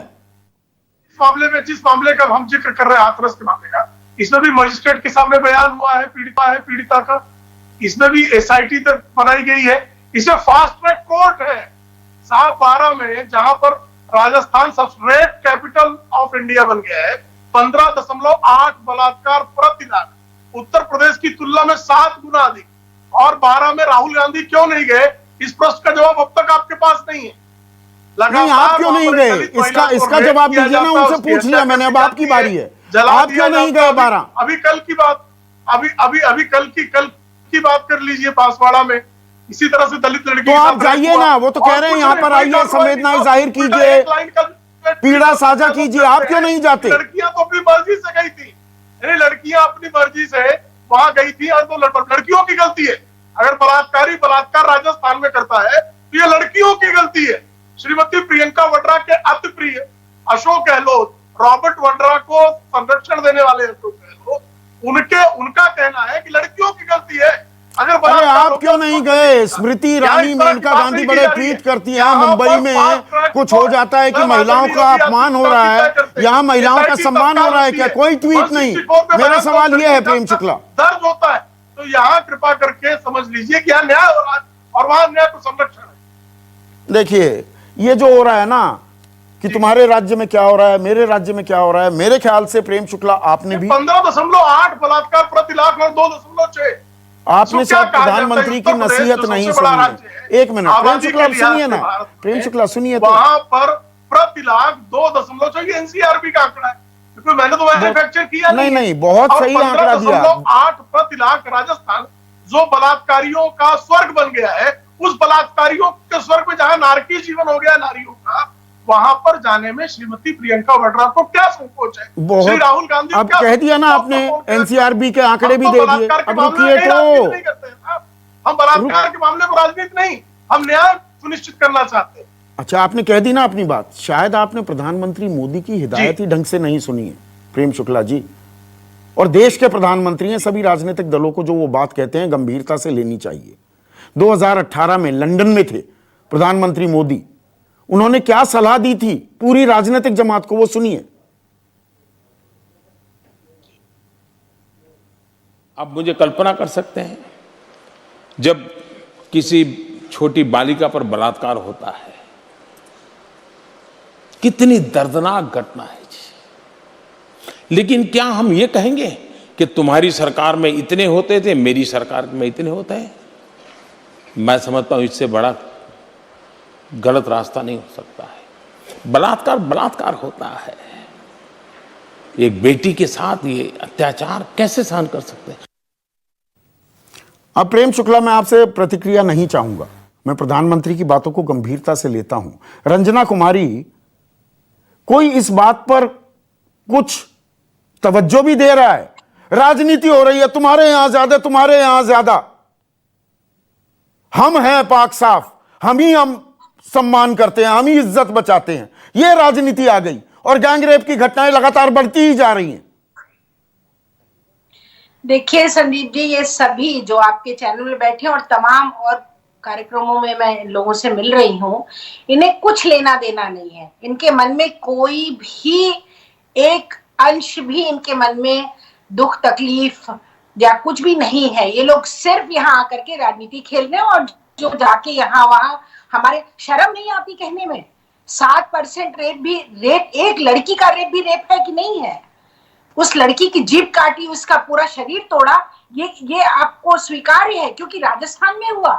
इस मामले में, जिस मामले का हम जिक्र कर रहे हैं हाथरस के मामले का, इसमें भी मजिस्ट्रेट के सामने बयान हुआ है पीड़िता का। इसमें भी एसआईटी तक बनाई गई है। इसमें फास्ट ट्रैक कोर्ट है। 12 में जहां पर राजस्थान सबसे रेट कैपिटल ऑफ इंडिया बन गया है, 15.8 बलात्कार प्रति लाख, उत्तर प्रदेश की तुलना में 7 गुना अधिक। और 12 में राहुल गांधी क्यों नहीं गए, इस प्रश्न का जवाब अब तक आपके पास नहीं है। नहीं, आप क्यों नहीं गए, इसका जवाब दीजिए ना, उनसे पूछ लिया मैंने, अब आपकी बारी है। आप क्यों नहीं गए 12? अभी कल की बात, अभी कल की बात कर लीजिए। बांसवाड़ा में इसी तरह से दलित लड़की, तो आप जाइए ना, वो तो कह रहे हैं यहाँ पर आइए, संवेदनाएं जाहिर कीजिए, पीड़ा साझा कीजिए, आप क्यों नहीं जाते? लड़कियां तो अपनी मर्जी से गई थी, लड़कियां अपनी मर्जी से वहां गई थी, और तो लड़कियों की गलती है। अगर बलात्कार राजस्थान में करता है तो ये लड़कियों की गलती है। श्रीमती प्रियंका वाड्रा के अति प्रिय अशोक गहलोत, रॉबर्ट वाड्रा को संरक्षण देने वाले अशोक गहलोत, उनका कहना है कि लड़कियों की गलती है। अरे आप क्यों नहीं गए? स्मृति ईरानी, मेनका गांधी बड़े ट्वीट करती हैं, मुंबई में कुछ हो जाता है कि महिलाओं का अपमान हो रहा है, यहाँ महिलाओं का सम्मान हो रहा है क्या? कोई ट्वीट नहीं। मेरा सवाल यह है प्रेम शुक्ला, दर्ज होता है तो यहाँ कृपा करके समझ लीजिए कि यहाँ न्याय हो रहा है और वहां न्याय को संरक्षण है। देखिए, ये जो हो रहा है ना कि तुम्हारे राज्य में क्या हो रहा है, मेरे राज्य में क्या हो रहा है, मेरे ख्याल से प्रेम शुक्ला आपने भी 15.8 बलात्कार प्रति लाख और 2.6, आपने शायद प्रधानमंत्री की नसीहत नहीं सुनी है। एक मिनट प्रेम शुक्ला सुनिए ना, प्रेम शुक्ला सुनिए। तो वहां पर प्रति लाख 2.6 एनसीआरबी का आंकड़ा है, क्योंकि मैंने तो मैन्युफैक्चर किया नहीं, बहुत सही आंकड़ा दिया। 8 प्रति लाख राजस्थान, जो बलात्कारियों का स्वर्ग बन गया है, उस बलात्कारियों के स्वर्ग में जहां नारकी जीवन हो गया नारियों का, वहां पर जाने में श्रीमती प्रियंका वाड्रा को क्या संकोच है? श्री राहुल गांधी अब कह दिया ना आपने, एनसीआरबी के आंकड़े भी दे दिए। अब रुकिए, तो हम बलात्कार के मामले को राजनीति नहीं, हम न्याय सुनिश्चित करना चाहते हैं। अच्छा, आपने कह दी ना अपनी बात। शायद आपने प्रधानमंत्री मोदी की हिदायत ही ढंग से नहीं सुनी है प्रेम शुक्ला जी। और देश के प्रधानमंत्री हैं, सभी राजनीतिक दलों को जो वो बात कहते हैं गंभीरता से लेनी चाहिए। 2018 में लंदन में थे प्रधानमंत्री मोदी, उन्होंने क्या सलाह दी थी पूरी राजनीतिक जमात को, वो सुनिए। आप मुझे कल्पना कर सकते हैं, जब किसी छोटी बालिका पर बलात्कार होता है, कितनी दर्दनाक घटना है जी। लेकिन क्या हम ये कहेंगे कि तुम्हारी सरकार में इतने होते थे, मेरी सरकार में इतने होते हैं? मैं समझता हूं इससे बड़ा गलत रास्ता नहीं हो सकता है। बलात्कार होता है। एक बेटी के साथ ये अत्याचार कैसे सहन कर सकते हैं? अब प्रेम शुक्ला, मैं आपसे प्रतिक्रिया नहीं चाहूंगा, मैं प्रधानमंत्री की बातों को गंभीरता से लेता हूं। रंजना कुमारी, कोई इस बात पर कुछ तवज्जो भी दे रहा है? राजनीति हो रही है, तुम्हारे यहां ज्यादा, तुम्हारे यहां ज्यादा, हम हैं पाक साफ, हम सम्मान करते हैं, हम ही इज्जत बचाते हैं, यह राजनीति आ गई और गैंगरेप की घटनाएं लगातार बढ़ती ही जा रही हैं। देखिए संदीप जी, ये सभी जो आपके चैनल में बैठे और तमाम और कार्यक्रमों में मैं लोगों से मिल रही हूं, इन्हें कुछ लेना देना नहीं है। इनके मन में कोई भी एक अंश भी इनके मन में दुख तकलीफ या कुछ भी नहीं है। ये लोग सिर्फ यहाँ आकर के राजनीति खेल रहे हैं और जो जाके यहाँ वहां, हमारे शर्म नहीं आती कहने में। 7% रेप, एक लड़की का रेप भी रेप है कि नहीं है? उस लड़की की जीभ काटी, उसका पूरा शरीर तोड़ा, ये आपको स्वीकार्य है क्योंकि राजस्थान में हुआ?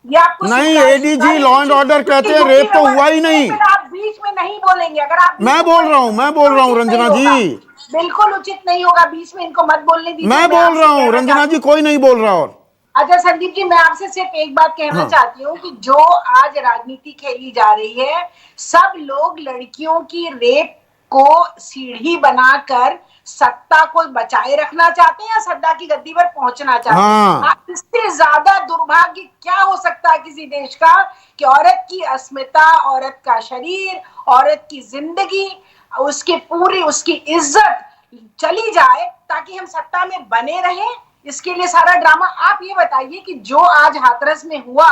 ये आपको नहीं? एडीजी लॉ एंड ऑर्डर कहते हैं रेप तो हुआ ही नहीं। आप बीच में नहीं बोलेंगे। अगर आप मैं बोल रहा हूँ रंजना जी, बिल्कुल उचित नहीं होगा, बीच में इनको मत बोलने दीजिए। मैं बोल रहा हूँ रंजना जी, कोई नहीं बोल रहा। और अच्छा संदीप जी, मैं आपसे सिर्फ एक बात कहना चाहती हूँ कि जो आज राजनीति खेली जा रही है, सब लोग लड़कियों की रेप को सीढ़ी बनाकर सत्ता को बचाए रखना चाहते हैं या सत्ता की गद्दी पर पहुंचना चाहते हैं। आप इससे ज्यादा दुर्भाग्य क्या हो सकता है किसी देश का कि औरत की अस्मिता, औरत का शरीर, औरत की जिंदगी, उसकी इज्जत चली जाए ताकि हम सत्ता में बने रहें। इसके लिए सारा ड्रामा। आप ये बताइए कि जो आज हाथरस में हुआ,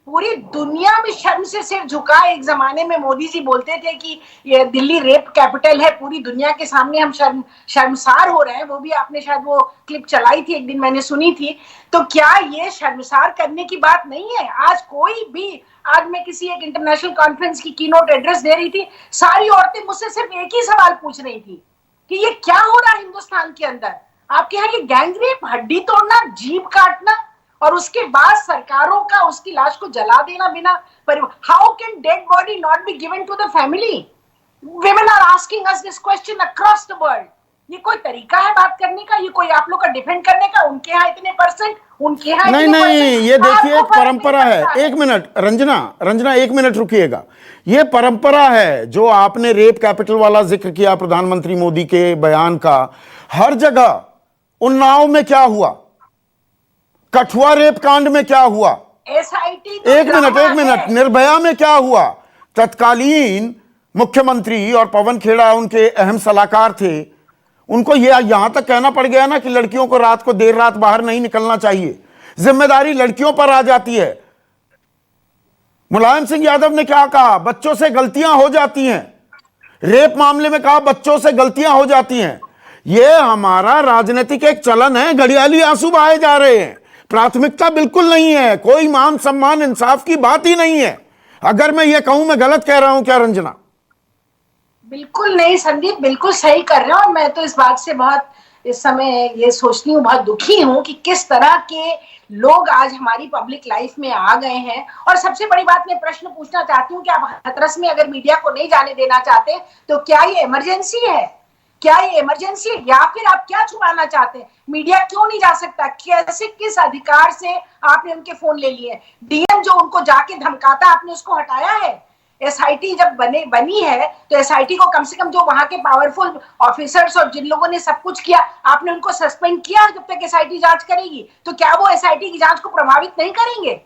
पूरी दुनिया में शर्म से सिर झुका। एक जमाने में मोदी जी बोलते थे कि ये दिल्ली रेप कैपिटल है, पूरी दुनिया के सामने हम शर्मसार हो रहे हैं। वो भी आपने शायद वो क्लिप चलाई थी एक दिन, मैंने सुनी थी। तो क्या ये शर्मसार करने की बात नहीं है? आज कोई भी, आज मैं किसी एक इंटरनेशनल कॉन्फ्रेंस की कीनोट एड्रेस दे रही थी, सारी औरतें मुझसे सिर्फ एक ही सवाल पूछ रही थी कि ये क्या हो रहा है हिंदुस्तान के अंदर। आपके यहाँ ये गैंगरेप, हड्डी तोड़ना, जीभ काटना, और उसके बाद सरकारों का उसकी लाश को जला देना बिना how can dead body not be given to the family? women are asking us this question across the world. ये कोई तरीका है बात करने का? ये कोई आप लोग का डिफेंड करने का? उनके यहाँ इतने परसेंट, उनके यहाँ नहीं नहीं, ये देखिए एक परंपरा है। एक मिनट रंजना एक मिनट रुकिएगा। ये परंपरा है जो आपने रेप कैपिटल वाला जिक्र किया प्रधानमंत्री मोदी के बयान का। हर जगह, उन्नाव में क्या हुआ, कठुआ रेप कांड में क्या हुआ, एक मिनट निर्भया में क्या हुआ, तत्कालीन मुख्यमंत्री और पवन खेड़ा उनके अहम सलाहकार थे, उनको यहां तक कहना पड़ गया ना कि लड़कियों को रात को देर रात बाहर नहीं निकलना चाहिए। जिम्मेदारी लड़कियों पर आ जाती है। मुलायम सिंह यादव ने क्या कहा, बच्चों से गलतियां हो जाती हैं। रेप मामले में कहा बच्चों से गलतियां हो जाती हैं। यह हमारा राजनीतिक एक चलन है, घड़ियाली आंसू बहाए जा रहे हैं। प्राथमिकता बिल्कुल नहीं है, कोई मान सम्मान इंसाफ की बात ही नहीं है। अगर मैं ये कहूं मैं गलत कह रहा हूं क्या रंजना? बिल्कुल नहीं संदीप, बिल्कुल सही कर रहे हो। मैं तो इस बात से बहुत इस समय ये सोचती हूँ, बहुत दुखी हूँ कि किस तरह के लोग आज हमारी पब्लिक लाइफ में आ गए हैं। और सबसे बड़ी बात मैं प्रश्न पूछना चाहती हूँ कि आप हाथरस में अगर मीडिया को नहीं जाने देना चाहते तो क्या ये इमरजेंसी है? क्या ये इमरजेंसी है या फिर आप क्या छुपाना चाहते हैं? मीडिया क्यों नहीं जा सकता? कैसे, किस अधिकार से आपने उनके फोन ले लिए? डीएम जो उनको जाके धमकाता, आपने उसको हटाया है? एसआईटी जब बनी है तो एसआईटी को कम से कम जो वहां के पावरफुल ऑफिसर्स और जिन लोगों ने सब कुछ किया, आपने उनको सस्पेंड किया जब तक एसआईटी जांच करेगी। तो क्या वो एसआईटी की जांच को प्रभावित नहीं करेंगे?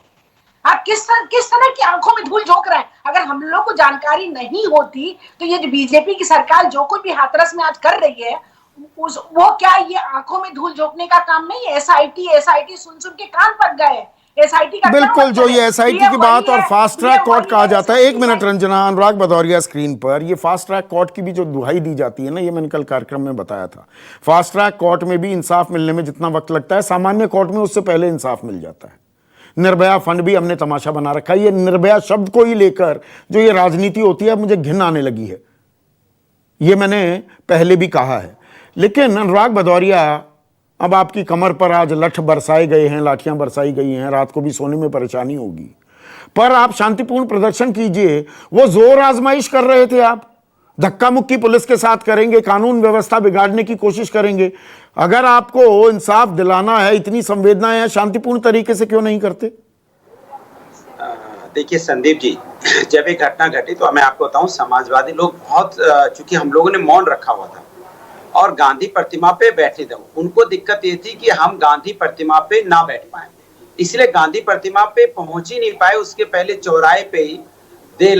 आप किस तरह की आंखों में धूल झोंक रहे हैं? अगर हम लोग को जानकारी नहीं होती तो ये जो बीजेपी की सरकार जो कुछ भी हाथरस में आज कर रही है, वो क्या ये आंखों में धूल झोंकने का काम नहीं है? एसआईटी सुन के कान पक गए। एसआईटी का बिल्कुल, जो ये एसआईटी की बात और फास्ट ट्रैक कोर्ट कहा जाता है। एक मिनट रंजना, अनुराग भदौरिया स्क्रीन पर। ये फास्ट ट्रैक कोर्ट की भी जो दुहाई दी जाती है ना, ये मैंने कल कार्यक्रम में बताया था। फास्ट ट्रैक कोर्ट में भी इंसाफ मिलने में जितना वक्त लगता है, सामान्य कोर्ट में उससे पहले इंसाफ मिल जाता है। निर्भया फंड भी हमने तमाशा बना रखा है। ये निर्भया शब्द को ही लेकर जो ये राजनीति होती है, मुझे घिन आने लगी है। ये मैंने पहले भी कहा है। लेकिन अनुराग भदौरिया, अब आपकी कमर पर आज लठ बरसाए गए हैं, लाठियां बरसाई गई हैं, रात को भी सोने में परेशानी होगी, पर आप शांतिपूर्ण प्रदर्शन कीजिए। वो जोर आजमाइश कर रहे थे, आप धक्का मुक्की पुलिस के साथ करेंगे, कानून व्यवस्था बिगाड़ने की कोशिश करेंगे। अगर आपको इंसाफ दिलाना है, इतनी संवेदनाएं हैं, शांतिपूर्ण तरीके से क्यों नहीं करते? देखिए संदीप जी, जब एक घटना घटी तो मैं आपको बताऊं, समाजवादी लोग बहुत, चूंकि हम लोगों ने मौन रखा हुआ था और गांधी प्रतिमा पे बैठे थे, उनको दिक्कत ये थी कि हम गांधी प्रतिमा पे ना बैठ पाए, इसलिए गांधी प्रतिमा पे पहुंच ही नहीं पाए। उसके पहले चौराहे पे ही दे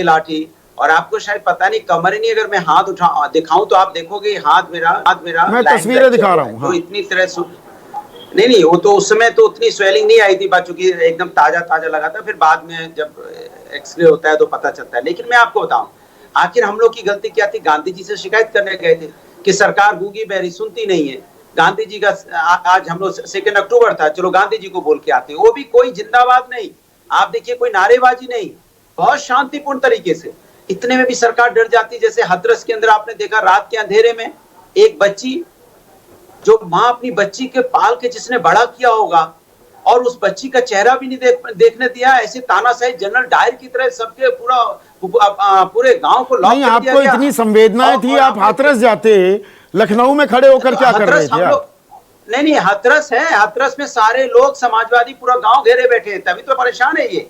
लाठी। और आपको शायद पता नहीं, कमर ही नहीं, अगर मैं हाथ दिखाऊं तो आप देखोगे हाथ मेरा मैं तस्वीरें दिखा रहा हूं। तो इतनी तरह नहीं, वो तो उस समय तो उतनी स्वेलिंग नहीं आई थी, चूंकि एकदम ताजा लगा था। फिर बाद में जब एक्सरे होता है तो पता चलता है। लेकिन मैं आपको बताऊं, आखिर हम लोग की गलती क्या थी? गांधी जी से शिकायत करने गए थे कि सरकार गूंगी बहरी सुनती नहीं है। गांधी जी का आज हम लोग 2 अक्टूबर था, चलो गांधी जी को बोल के आते, वो भी कोई जिंदाबाद नहीं, आप देखिए कोई नारेबाजी नहीं, बहुत शांतिपूर्ण तरीके से। इतने में भी सरकार डर जाती। जैसे हाथरस के अंदर आपने देखा, रात के अंधेरे में एक बच्ची, जो माँ अपनी बच्ची के पाल के जिसने बड़ा किया होगा, और उस बच्ची का चेहरा भी नहीं देखने दिया, ऐसे तानाशाही जनरल डायर की तरह सबके पूरे गांव को लॉक कर दिया। आपको इतनी संवेदनाएं थी, आप हाथरस जाते, लखनऊ में खड़े होकर क्या कर रहे थे आप? नहीं, हाथरस है, हाथरस में सारे लोग समाजवादी पूरा गांव घेरे बैठे हैं, तभी तो परेशान है ये।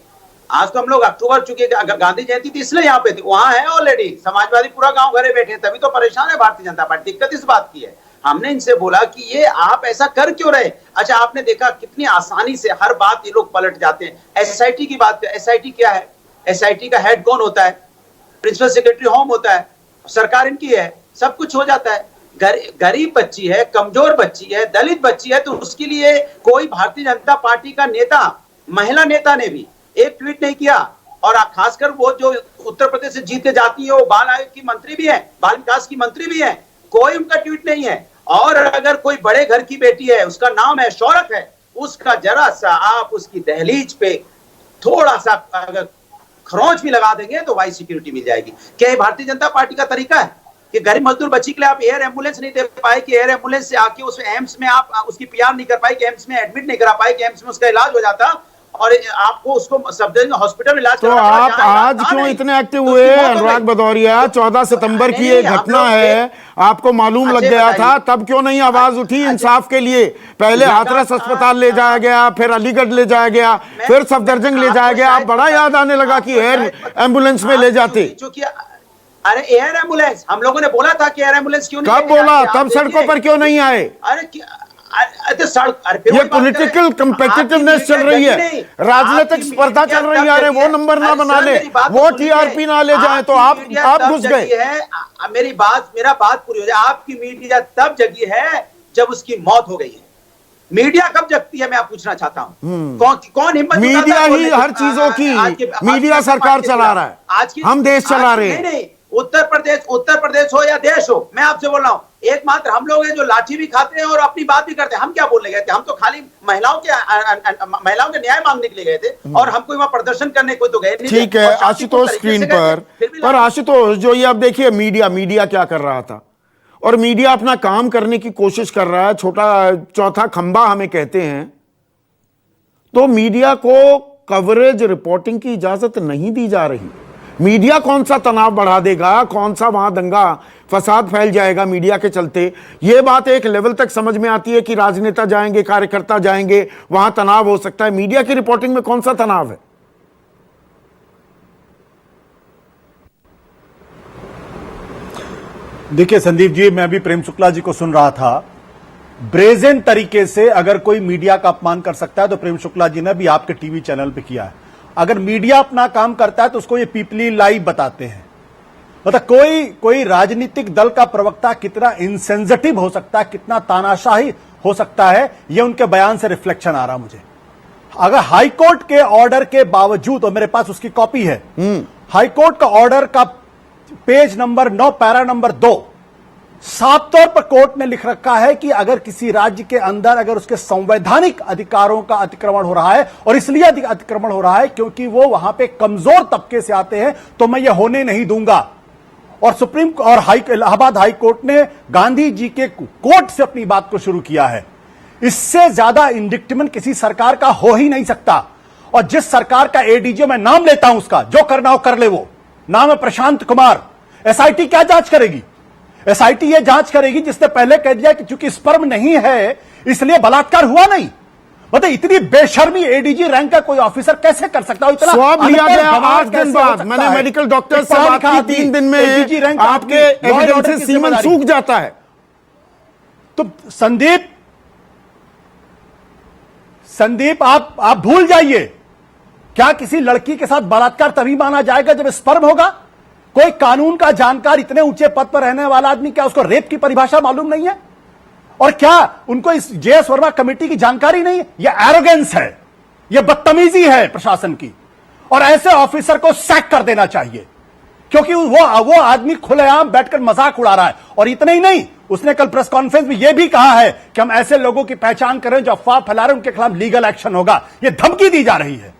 आज तो हम लोग अक्टूबर, चुके गांधी जयंती थी इसलिए यहाँ पे थे, वहां है ऑलरेडी समाजवादी पूरा गांव घरे बैठे, तभी तो परेशान है भारतीय जनता पार्टी। दिक्कत इस बात की है, हमने इनसे बोला कि ये आप ऐसा कर क्यों रहे? अच्छा, आपने देखा कितनी आसानी से हर बात ये लोग पलट जाते हैं। एसआईटी की बात, एसआईटी क्या है? एसआईटी का हेड कौन होता है? प्रिंसिपल सेक्रेटरी होम होता है, सरकार इनकी है, सब कुछ हो जाता है। गरीब बच्ची है, कमजोर बच्ची है, दलित बच्ची है, तो उसके लिए कोई भारतीय जनता पार्टी का नेता, महिला नेता ने भी एक ट्वीट नहीं किया। और खासकर वो जो उत्तर प्रदेश से जीत के जाती है, वो बाल आयोग की मंत्री भी है, बाल विकास की मंत्री भी है, कोई उनका ट्वीट नहीं है। और अगर कोई बड़े घर की बेटी है, उसका नाम है, शौहरत है, उसका जरा सा आप उसकी दहलीज पे थोड़ा सा अगर खरोंच भी लगा देंगे तो वाई सिक्योरिटी मिल जाएगी। क्या ये भारतीय जनता पार्टी का तरीका है कि गरीब मजदूर बच्ची के लिए आप एयर एम्बुलेंस नहीं दे पाए, कि एयर एम्बुलेंस से आके उस एम्स में आप उसकी पीआर नहीं कर पाए, कि एम्स में एडमिट नहीं करा पाए, कि एम्स में उसका इलाज हो जाता और आपको उसको सफदरजंग हॉस्पिटल में इलाज तो आप आज क्यों इतने एक्टिव हुए अनुराग भदौरिया? 14 सितंबर की ये घटना है, आपको मालूम लग गया था, तब क्यों नहीं आवाज उठी इंसाफ के लिए? पहले हाथरस अस्पताल ले जाया गया, फिर अलीगढ़ ले जाया गया, फिर सफदरजंग ले जाया गया, आप बड़ा याद आने लगा कि एयर एम्बुलेंस में ले जाते। अरे एयर एम्बुलेंस हम लोगों ने बोला था कि एयर एम्बुलेंस क्यों नहीं? कब बोला? तब सड़कों पर क्यों नहीं आए? ये पॉलिटिकल कम्पिटिटिवनेस चल रही है, राजनीतिक स्पर्धा चल रही है। अरे वो नंबर ना बना ले, वो टीआरपी ना ले जाए तो आप घुस गए। मेरा बात पूरी हो जाए। आपकी मीडिया तब जगी है जब उसकी मौत हो गई है। मीडिया कब जगती है मैं आप पूछना चाहता हूँ। कौन हिम्मत? मीडिया ही हर चीजों की, मीडिया सरकार चला रहा है, हम देश चला रहे हैं। नहीं, उत्तर प्रदेश हो या देश हो, मैं आपसे बोल रहा हूँ, एकमात्र हम लोग हैं जो लाठी भी खाते हैं और अपनी बात भी करते हैं। हम क्या बोलने गए थे? हम तो खाली महिलाओं के न्याय मांगने के लिए गए थे और हम कोई वहां प्रदर्शन करने को तो गए नहीं। ठीक है आशुतोष, स्क्रीन पर आशुतोष, जो ये अब देखिए मीडिया क्या कर रहा था, और मीडिया अपना काम करने की कोशिश कर रहा है, छोटा चौथा खंबा हमें कहते हैं, तो मीडिया को कवरेज रिपोर्टिंग की इजाजत नहीं दी जा रही। मीडिया कौन सा तनाव बढ़ा देगा, कौन सा वहां दंगा फसाद फैल जाएगा मीडिया के चलते। यह बात एक लेवल तक समझ में आती है कि राजनेता जाएंगे, कार्यकर्ता जाएंगे, वहां तनाव हो सकता है। मीडिया की रिपोर्टिंग में कौन सा तनाव है? देखिए संदीप जी, मैं अभी प्रेम शुक्ला जी को सुन रहा था। ब्रेजन तरीके से अगर कोई मीडिया का अपमान कर सकता है तो प्रेम शुक्ला जी ने भी आपके टीवी चैनल पे किया है। अगर मीडिया अपना काम करता है तो उसको ये पीपली लाइव बताते हैं। मतलब कोई राजनीतिक दल का प्रवक्ता कितना इनसेंसिटिव हो सकता है, कितना तानाशाही हो सकता है, ये उनके बयान से रिफ्लेक्शन आ रहा मुझे। अगर हाईकोर्ट के ऑर्डर के बावजूद, और मेरे पास उसकी कॉपी है, हाईकोर्ट का ऑर्डर का पेज नंबर 9 पैरा नंबर 2, साफ तौर पर कोर्ट ने लिख रखा है कि अगर किसी राज्य के अंदर अगर उसके संवैधानिक अधिकारों का अतिक्रमण हो रहा है, और इसलिए अतिक्रमण हो रहा है क्योंकि वो वहां पे कमजोर तबके से आते हैं, तो मैं ये होने नहीं दूंगा। और सुप्रीम और इलाहाबाद हाई कोर्ट ने गांधी जी के कोर्ट से अपनी बात को शुरू किया है। इससे ज्यादा इंडिक्टमेंट किसी सरकार का हो ही नहीं सकता। और जिस सरकार का एडीजी, मैं नाम लेता हूं उसका, जो करना हो कर ले, वो नाम है प्रशांत कुमार। एसआईटी क्या जांच करेगी? एसआईटी ये जांच करेगी जिसने पहले कह दिया कि चूंकि स्पर्म नहीं है इसलिए बलात्कार हुआ नहीं। मतलब इतनी बेशर्मी एडीजी रैंक का कोई ऑफिसर कैसे कर सकता है? इतना स्वाब लिया गया 8 दिन बाद। मैंने मेडिकल डॉक्टर से बात की, 3 दिन में आपके एविडेंस सीमन सूख जाता है। तो संदीप आप भूल जाइए, क्या किसी लड़की के साथ बलात्कार तभी माना जाएगा जब स्पर्म होगा? कोई कानून का जानकार, इतने ऊंचे पद पर रहने वाला आदमी, क्या उसको रेप की परिभाषा मालूम नहीं है? और क्या उनको इस जेएस वर्मा कमेटी की जानकारी नहीं है? यह एरोगेंस है, यह बदतमीजी है प्रशासन की। और ऐसे ऑफिसर को सैक कर देना चाहिए, क्योंकि वो आदमी खुलेआम बैठकर मजाक उड़ा रहा है। और इतना ही नहीं, उसने कल प्रेस कॉन्फ्रेंस में यह भी कहा है कि हम ऐसे लोगों की पहचान करें जो अफवाह फैला रहे हैं, उनके खिलाफ लीगल एक्शन होगा। यह धमकी दी जा रही है।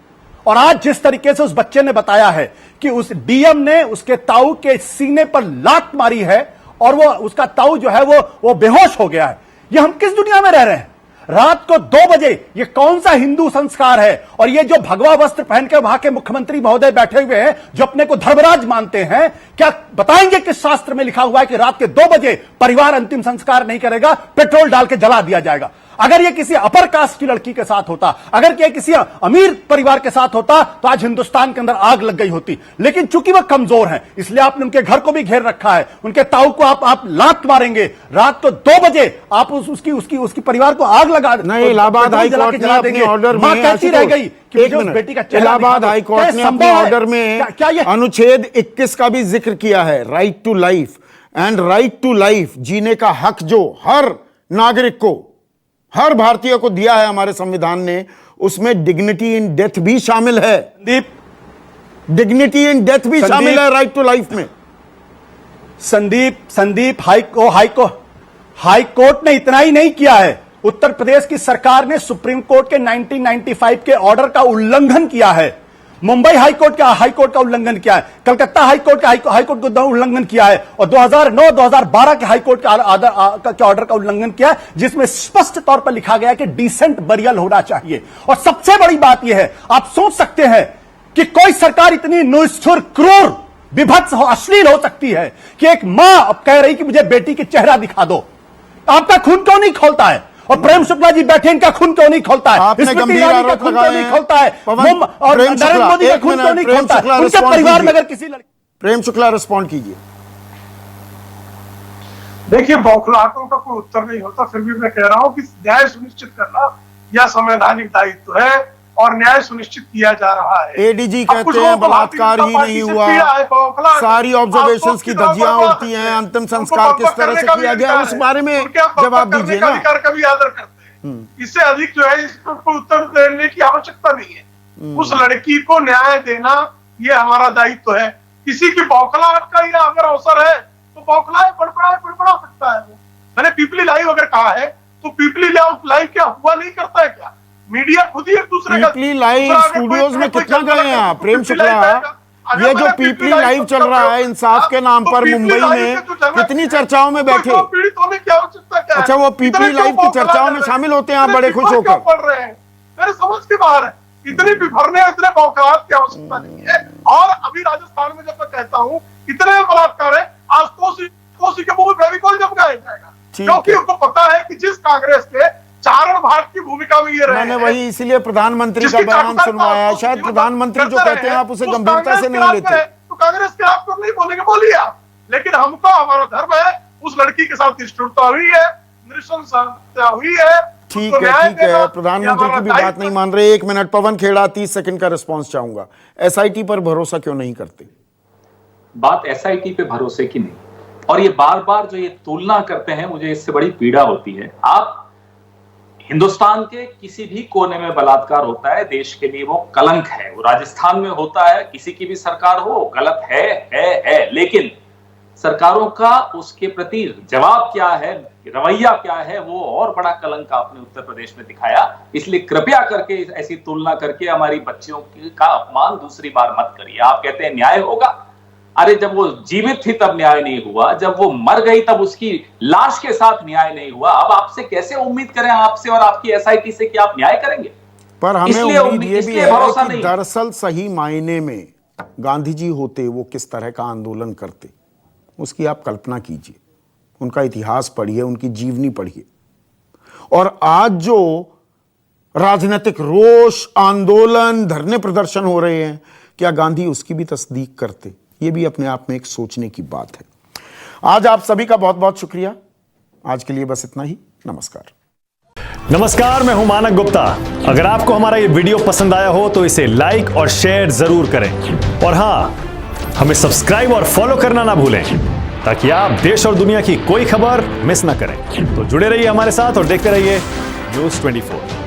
और आज जिस तरीके से उस बच्चे ने बताया है कि उस डीएम ने उसके ताऊ के सीने पर लात मारी है और वो उसका ताऊ जो है वो बेहोश हो गया है, ये हम किस दुनिया में रह रहे हैं? रात को 2 बजे ये कौन सा हिंदू संस्कार है? और ये जो भगवा वस्त्र पहन के वहां के मुख्यमंत्री महोदय बैठे हुए हैं जो अपने को धर्मराज मानते हैं, क्या बताएंगे किस शास्त्र में लिखा हुआ है कि रात के 2 बजे परिवार अंतिम संस्कार नहीं करेगा, पेट्रोल डाल के जला दिया जाएगा? अगर ये किसी अपर कास्ट की लड़की के साथ होता, अगर ये किसी अमीर परिवार के साथ होता, तो आज हिंदुस्तान के अंदर आग लग गई होती। लेकिन चूंकि वह कमजोर हैं, इसलिए आपने उनके घर को भी घेर रखा है। उनके ताऊ को आप लात मारेंगे, रात को 2 बजे आप उसकी परिवार को आग लगा नहीं। इलाहाबाद हाई कोर्ट ने अपने ऑर्डर में, कहती रह गई कि बेटी का इलाहाबाद हाई कोर्ट ने अपने ऑर्डर में अनुच्छेद 21 का भी जिक्र किया है, right to life. And right to life, जीने का हक जो हर नागरिक को, हर भारतीय को दिया है हमारे संविधान ने, उसमें डिग्निटी इन डेथ भी शामिल है। डिग्निटी इन डेथ भी शामिल है राइट टू लाइफ में। संदीप हाई कोर्ट ने इतना ही नहीं किया है, उत्तर प्रदेश की सरकार ने सुप्रीम कोर्ट के 1995 के ऑर्डर का उल्लंघन किया है, मुंबई हाई कोर्ट का उल्लंघन किया है, कलकत्ता हाई कोर्ट का उल्लंघन किया है और 2009-2012 के हाई कोर्ट के ऑर्डर का उल्लंघन किया है, जिसमें स्पष्ट तौर पर लिखा गया है कि डिसेंट बरियल होना चाहिए। और सबसे बड़ी बात यह है, आप सोच सकते हैं कि कोई सरकार इतनी निष्ठुर, क्रूर, विभत्स अश्लील हो सकती है कि एक मां अब कह रही कि मुझे बेटी के चेहरा दिखा दो। आपका खून क्यों नहीं खोलता है? और प्रेम शुक्ला जी बैठे, इनका खून क्यों नहीं खोलता है? आपने गंभीर आरोप लगाए हैं। खोलता है और नरेंद्र मोदी का खून क्यों नहीं खोलता है? उनके परिवार में अगर किसी लड़की। प्रेम शुक्ला रिस्पॉन्ड कीजिए। देखिए, बौखलाहटों का कोई उत्तर नहीं होता, फिर भी मैं कह रहा हूं कि न्याय सुनिश्चित करना यह संवैधानिक दायित्व है और न्याय सुनिश्चित किया जा रहा है। एडीजी कहते हैं बलात्कार ही नहीं हुआ, सारी ऑब्जर्वेशंस की धज्जियां उड़ती हैं, अंतिम संस्कार किस तरह से किया गया उस बारे में जवाब दीजिए ना। अधिकार का भी आदर करते हैं, इससे अधिक जो है इसको कोई उत्तर देने की आवश्यकता नहीं है। उस लड़की को न्याय देना ये हमारा दायित्व है। किसी की बौखलाहट का ही अगर अवसर है तो बौखलाए, बड़बड़ा सकता है। मैंने पीपली लाइव अगर कहा है तो पीपली लाइव क्या हुआ नहीं करता है क्या? मीडिया खुद ही एक दूसरे का पीपली लाइव स्टूडियोज में कितना गए हैं आप प्रेम शुक्ला? ये जो पीपली लाइव चल रहा है इंसाफ के नाम पर मुंबई में, कितनी चर्चाओं में बैठे? अच्छा, वो पीपली लाइव की चर्चाओं में शामिल होते हैं आप बड़े खुश होकर? पढ़ रहे हैं, मेरे समझ के बाहर है। इतनी बिफरने, इतने बौखलाहट की आवश्यकता नहीं है। और अभी राजस्थान में जब मैं कहता हूँ इतने बलात्कार है, आज कोसी के मुंह में फेविकोल जम जाएगा, क्योंकि उनको पता है कि जिस कांग्रेस के चारण भाग की भूमिका में ये रहे। मैंने वही इसीलिए प्रधानमंत्री का बयान सुनवाया। शायद प्रधानमंत्री जो कहते हैं आप उसे गंभीरता से नहीं लेते। तो कांग्रेस के आप नहीं बोलेंगे, बोलिए आप, लेकिन हमको हमारा धर्म है, उस लड़की के साथ निष्ठुरता हुई है, नृशंसता हुई है। ठीक है, प्रधानमंत्री की भी बात नहीं मान रहे। 1 मिनट, पवन खेड़ा 30 सेकंड का रिस्पॉन्स चाहूंगा। एसआईटी पर भरोसा क्यों नहीं करते? बात एसआईटी पे भरोसे की नहीं, और ये बार बार जो ये तुलना करते हैं, मुझे इससे बड़ी पीड़ा होती है। आप हिंदुस्तान के किसी भी कोने में बलात्कार होता है, देश के लिए वो कलंक है। वो राजस्थान में होता है, किसी की भी सरकार हो, गलत है। लेकिन सरकारों का उसके प्रति जवाब क्या है, रवैया क्या है, वो और बड़ा कलंक आपने उत्तर प्रदेश में दिखाया। इसलिए कृपया करके ऐसी तुलना करके हमारी बच्चियों का अपमान दूसरी बार मत करिए। आप कहते हैं न्याय होगा, अरे जब वो जीवित थी तब न्याय नहीं हुआ, जब वो मर गई तब उसकी लाश के साथ न्याय नहीं हुआ। अब आपसे कैसे उम्मीद करें, आपसे और आपकी एसआईटी से, कि आप न्याय करेंगे? पर हमें उम्मीद ये भी है कि दरअसल सही मायने में गांधी जी होते वो किस तरह का आंदोलन करते, उसकी आप कल्पना कीजिए। उनका इतिहास पढ़िए, उनकी जीवनी पढ़िए। और आज जो राजनीतिक रोष, आंदोलन, धरने प्रदर्शन हो रहे हैं, क्या गांधी उसकी भी तस्दीक करते? ये भी अपने आप में एक सोचने की बात है। आज आप सभी का बहुत बहुत शुक्रिया। आज के लिए बस इतना ही। नमस्कार, मैं हूं मानक गुप्ता। अगर आपको हमारा ये वीडियो पसंद आया हो तो इसे लाइक और शेयर जरूर करें, और हां, हमें सब्सक्राइब और फॉलो करना ना भूलें, ताकि आप देश और दुनिया की कोई खबर मिस ना करें। तो जुड़े रहिए हमारे साथ और देखते रहिए News 24।